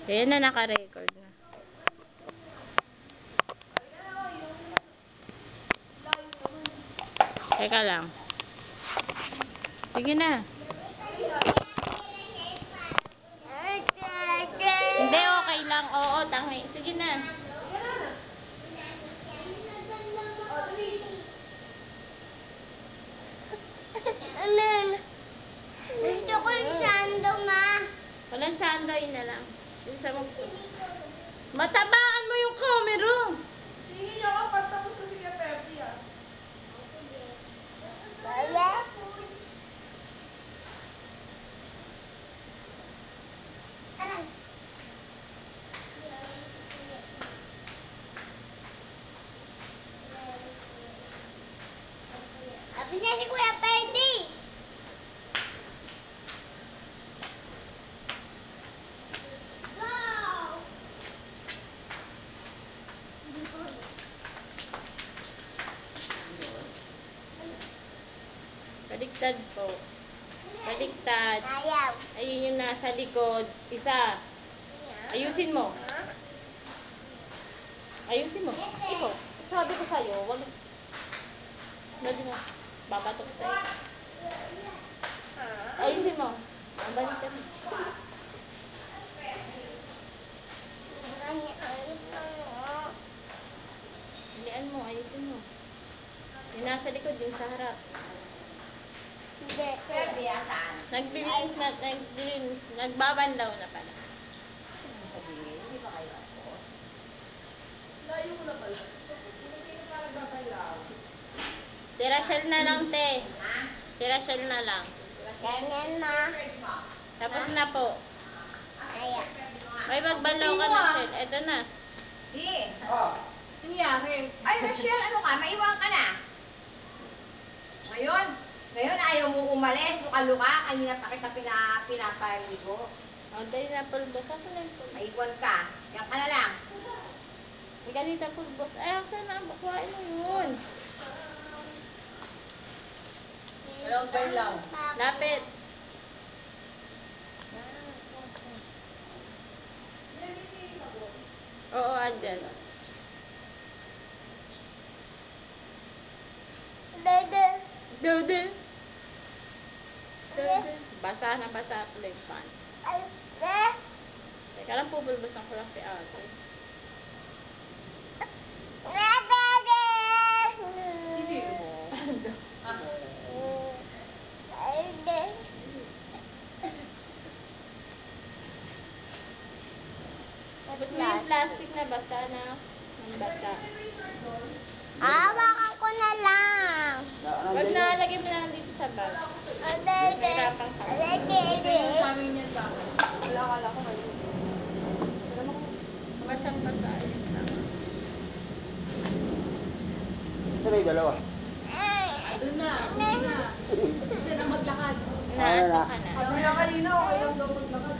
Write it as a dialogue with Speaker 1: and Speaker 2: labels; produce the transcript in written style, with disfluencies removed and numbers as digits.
Speaker 1: Ayan na, naka-record na. Teka lang. Sige na. Hindi, okay lang. Oo, tangi. Sige na.
Speaker 2: Gusto ko yung sando, ma.
Speaker 1: Walang sandoy na lang. Matabaan mo yung camera.
Speaker 3: Sige niyo ako, pagtapos ko sige Pepe ah.
Speaker 2: Wala. Sabi niya si Kuya Pwede.
Speaker 1: Baliktad po. Baliktad.
Speaker 2: Ayaw.
Speaker 1: Ayun yung nasa likod. Isa. Ayusin mo. Ayusin mo. Ikaw. Sabi ko sa'yo, wag. Wag mo. Babatok sa'yo. Ayusin mo. Baliktad mo. Hilian mo. Ayusin mo. Yung nasa likod, yung sa harap.
Speaker 2: Hindi.
Speaker 3: Pepe saan?
Speaker 1: Nagbabanlaw na pala.
Speaker 3: Sabihin, hindi ba kayo ako? Layo mo na pala. Sino ka nagbabalaw?
Speaker 1: Tirasal na lang, te. Tirasal na lang.
Speaker 2: Ganyan, ma.
Speaker 1: Tapos na po.
Speaker 2: Ayaw.
Speaker 1: May magbalaw ka na, Shell. Eto na.
Speaker 3: Di. Oh. Nangyari. Ay, Rochelle, ano ka? Maiwan ka na. Ngayon ayaw mo umalis. Luka-luka. Kanina pa kita pinapaligo.
Speaker 1: O, dahil na pulbos. Asa na yung pulbos?
Speaker 3: Maiwan ka. Yan ka na lang.
Speaker 1: May ganita pulbos. Ay, asa na? Bakwain mo yun.
Speaker 3: Walang bailaw.
Speaker 1: Lapit. Oo, andyan.
Speaker 2: Dede.
Speaker 1: Dode. Dode. Basa na basa ako lang pan.
Speaker 2: Ay,
Speaker 1: Teka lang, pupulbosan ko lang si ate.
Speaker 3: Hindi.
Speaker 1: Ba't mo yung plastic na basa na? Ang basa.
Speaker 2: Hawakan ko na lang.
Speaker 1: Wag na, lagay mo lang dito sa bag. Mahirapan ka.
Speaker 3: Sabi niya sa akin. Wala ko ngayon.
Speaker 1: Basang basa. Ayun lang.
Speaker 4: Sino yung dalawa?
Speaker 3: Doon na. Doon na. Gusto na maglakad.
Speaker 1: Inaantok ka na.
Speaker 3: Sabi na kanina, okay lang daw maglakad.